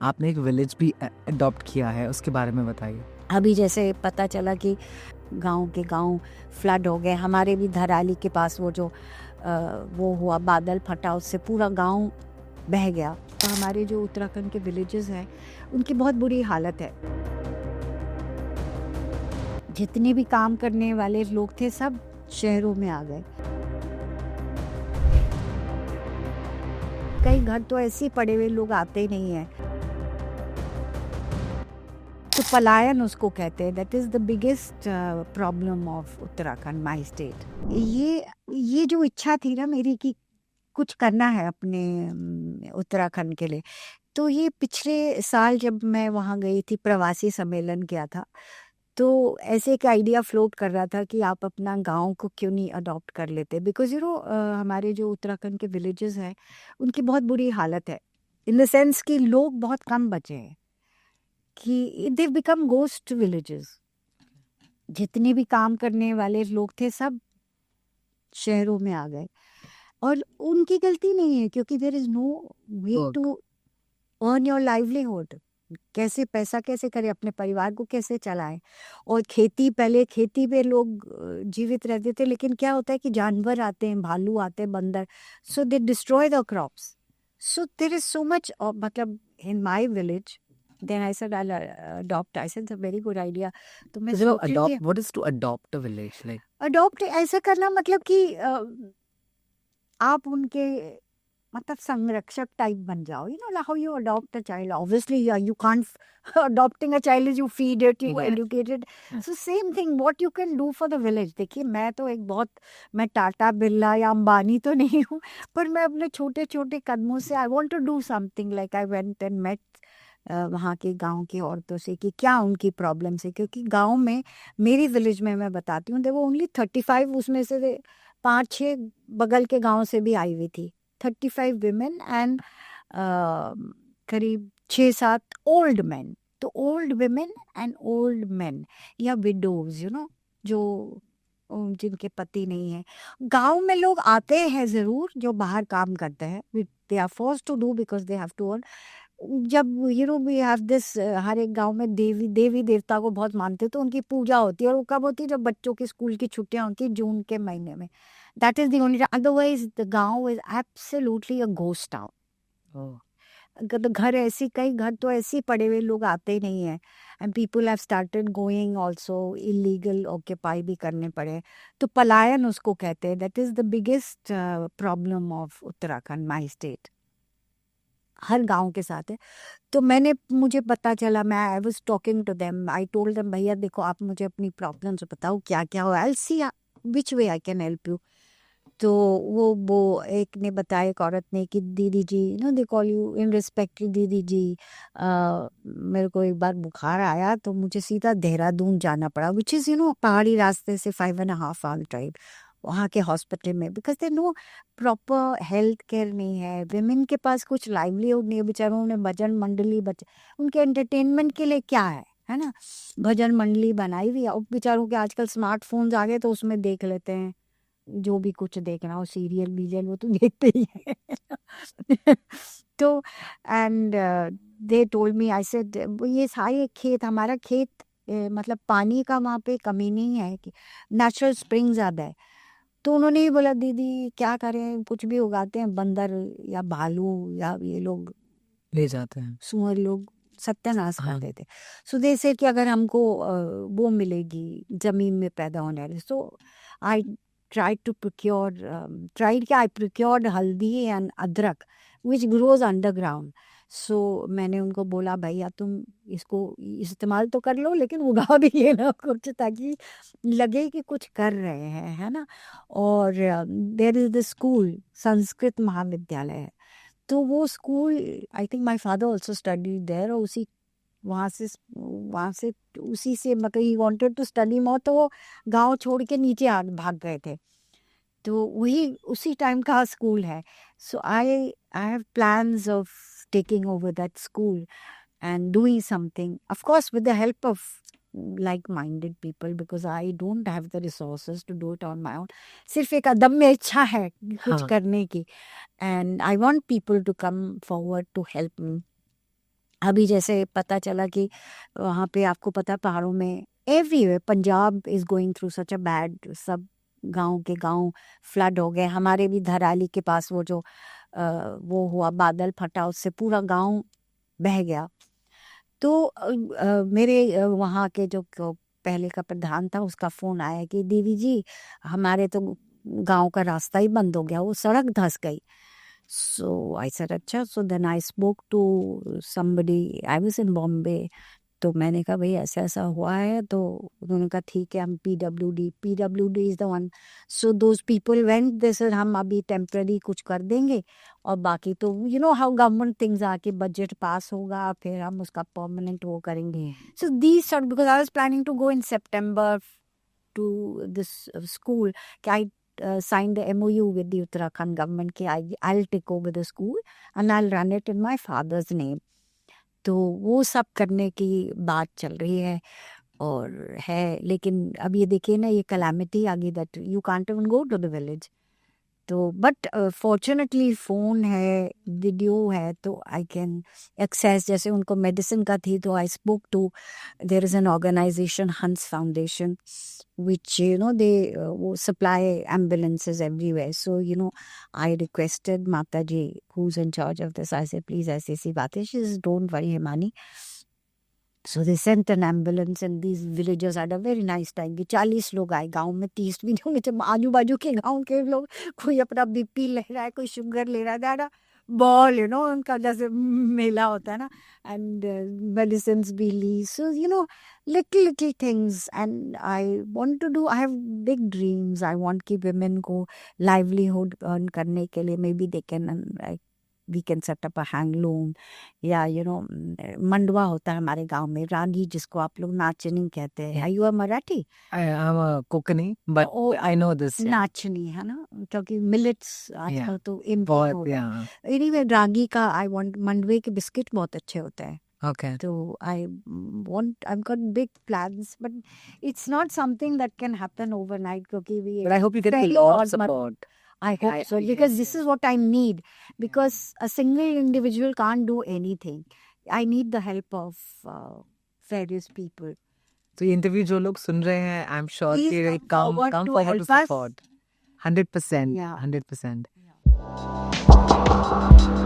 आपने एक विलेज भी अडॉप्ट किया है, उसके बारे में बताइए। अभी जैसे पता चला कि गांव के गांव फ्लड हो गए, हमारे भी धराली के पास वो जो वो हुआ, बादल फटा, उससे पूरा गांव बह गया। तो हमारे जो उत्तराखंड के विलेजेस हैं उनकी बहुत बुरी हालत है। जितने भी काम करने वाले लोग थे सब शहरों में आ गए। कई घर तो ऐसे ही पड़े हुए, लोग आते ही नहीं है। तो पलायन उसको कहते हैं। That is the biggest problem of Uttarakhand, my state. ये जो इच्छा थी ना मेरी कि कुछ करना है अपने उत्तराखंड के लिए, तो ये पिछले साल जब मैं वहाँ गई थी, प्रवासी सम्मेलन किया था, तो ऐसे एक आइडिया फ्लोट कर रहा था कि आप अपना गांव को क्यों नहीं अडॉप्ट कर लेते। बिकॉज हमारे जो उत्तराखंड के विलेजेस हैं उनकी बहुत बुरी हालत है, इन द सेंस कि लोग बहुत कम बचे हैं, कि दे बिकम गोस्ट विलेजेस। जितने भी काम करने वाले लोग थे सब शहरों में आ गए, और उनकी गलती नहीं है, क्योंकि there is no way to earn your livelihood. कैसे पैसा कैसे करें, अपने परिवार को कैसे चलाएं। और खेती, पहले खेती पे लोग जीवित रहते थे, लेकिन क्या होता है कि जानवर आते हैं, भालू आते हैं, बंदर, so they destroy the crops. So there is so much, मतलब in my village, then I said I adopt. I said it's a very good idea. तो मैं सोच रही थी what is to adopt a village like? Adopt ऐसा करना, मतलब कि आप उनके मतलब संरक्षक टाइप बन जाओ। You know how you adopt a child, obviously you can't adopting a child is you feed it, you educate it. So same thing what you can do for the village. देखिए, मैं टाटा बिरला या अंबानी तो नहीं हूँ, पर मैं अपने छोटे छोटे कदमों से I want to do something. Like I went and met वहाँ के गांव की औरतों से कि क्या उनकी प्रॉब्लम्स है। क्योंकि गांव में, मेरी विलेज में मैं बताती हूँ, देखो ओनली 35, उसमें से 5-6 बगल के गांव से भी आई हुई थी। 35 विमेन एंड करीब 6-7 ओल्ड मैन। तो old women and old man या विडोज, जो जिनके पति नहीं है। गांव में लोग आते हैं जरूर, जो बाहर काम करते हैं, they are forced to do because they have to earn. जब वी हैव दिस, हर एक गांव में देवी देवी देवता को बहुत मानते हैं, तो उनकी पूजा होती है। और वो कब होती है? जब बच्चों की स्कूल की छुट्टियां होती है, जून के महीने में। That is the only, otherwise the गांव is absolutely a ghost town. तो घर ऐसी, कई घर तो ऐसे ही पड़े हुए, लोग आते ही नहीं है। And people have started going also, illegal occupy भी करने पड़े। तो पलायन उसको कहते हैं। That is the biggest problem of Uttarakhand, my state. हर गांव के साथ है। तो मुझे पता चला, मैं I was talking to them, I told them, भैया देखो, आप मुझे अपनी प्रॉब्लम्स बताओ, क्या क्या हो, I will see which way I can help you. तो वो एक ने बताया, एक औरत ने, कि दीदी जी, they call you in respect, दीदी जी, मेरे को एक बार बुखार आया तो मुझे सीधा देहरादून जाना पड़ा, विच इज़ पहाड़ी रास्ते से 5.5 आवर ड्राइव, वहाँ के हॉस्पिटल में। Because they know proper health care नहीं है, विमेन के पास कुछ लाइवलीहुड नहीं है। बेचारों ने भजन मंडली, उनके एंटरटेनमेंट के लिए क्या है ना, भजन मंडली बनाई हुई है। और बेचारों के आजकल स्मार्टफोन्स आ गए, तो उसमें देख लेते हैं जो भी कुछ देखना हो, सीरियल बीरियल, वो तो देखते ही है। तो and they told me, I said, ये सारे खेत, हमारा खेत, मतलब पानी का वहाँ पे कमी नहीं है, कि नेचुरल स्प्रिंग ज़्यादा है। तो उन्होंने ही बोला, दीदी क्या करें, कुछ भी उगाते हैं, बंदर या भालू या ये लोग ले जाते हैं। सुअर लोग सत्यानाश कर देते। सो दे से कि अगर हमको वो मिलेगी जमीन में पैदा होने वाली। सो आई tried to procure, I procured haldi and adrak which grows underground. So मैंने उनको बोला, भैया तुम इसको इस्तेमाल तो कर लो, लेकिन उगा भी लेना कुछ, ताकि लगे कि कुछ कर रहे हैं, है ना। और there is the school, Sanskrit महाविद्यालय है। तो वो school, I think my father also studied there, और वहाँ से उसी से, मतलब ही वांटेड टू स्टडी मोर, तो वो गांव छोड़ के नीचे भाग गए थे। तो वही उसी टाइम का स्कूल है। So I have plans of taking over that school and doing something, of course with the help of like-minded people, because I don't have the resources to do it on my own. सिर्फ एक अदम्य इच्छा है कुछ करने की, and I want people to come forward to help me. अभी जैसे पता चला कि वहाँ पे आपको पता है पहाड़ों में everywhere Punjab is going through such a bad, सब गांव के गांव फ्लड हो गए। हमारे भी धराली के पास वो जो वो हुआ बादल फटा, उससे पूरा गांव बह गया। तो मेरे वहाँ के जो पहले का प्रधान था उसका फोन आया कि दीदी जी हमारे तो गांव का रास्ता ही बंद हो गया, वो सड़क धंस गई। So I said, अच्छा. So then I spoke to somebody. I was in Bombay. तो मैंने कहा भाई ऐसा ऐसा हुआ है, तो उन्होंने कहा ठीक है हम PWD is the one. So those people went, they said हम अभी टेम्पररी कुछ कर देंगे और बाकी तो you know how government things आके बजट पास होगा फिर हम उसका परमानेंट वो करेंगे. So these sort, because I was planning to go in September to this school. I signed the MOU with the Uttarakhand government कि I'll take over the school and I'll run it in my father's name. तो वो सब करने की बात चल रही है और है, लेकिन अब ये देखिए ना ये कैलामिटी आ गई that you can't even go to the village. तो बट फॉर्चुनेटली फ़ोन है, वीडियो है, तो आई कैन एक्सेस. जैसे उनको मेडिसिन का थी तो I spoke to, there is an organisation Hans Foundation which you know they वो supply ambulances everywhere. So you know I requested Mataji who's in charge of this, I said please ऐसी ऐसी बात है. She says don't worry Himani. So they sent an ambulance and these villagers had a very nice time. कि 40 लोग आए, गांव में 30 भी नहीं होंगे. जब आजू बाजू के गांव के लोग, कोई अपना BP ले रहा है, कोई शुगर ले रहा है, बॉल यू नो उनका जैसे मेला होता है ना, एंड मेडिसिन्स भी ली. So you know little things. And I want to do, I have big dreams. I want कि women को लाइवलीहुड अर्न करने के लिए maybe they can we can set up a handloom, या you know मंडवा होता है हमारे गांव में, रागी जिसको आप लोग नाचनी कहते हैं. Are you a Marathi? I'm a Konkani, but I know this. नाचनी है ना, क्योंकि मिलेट्स आजकल तो बहुत, इम्पोर्ट. yeah. एनीवे रागी का आई वांट, मंडवे के बिस्किट बहुत अच्छे होते हैं. Okay. So I've got big plans, but it's not something that can happen overnight. क्योंकि But I hope you get a पहली lot और of support. I hope so, because this is what I need, because a single individual can't do anything. I need the help of various people. तो ये interview जो लोग सुन रहे हैं, I am sure Please कि come forward come to forward to help us. support. 100%. Yeah. 100%. Yeah.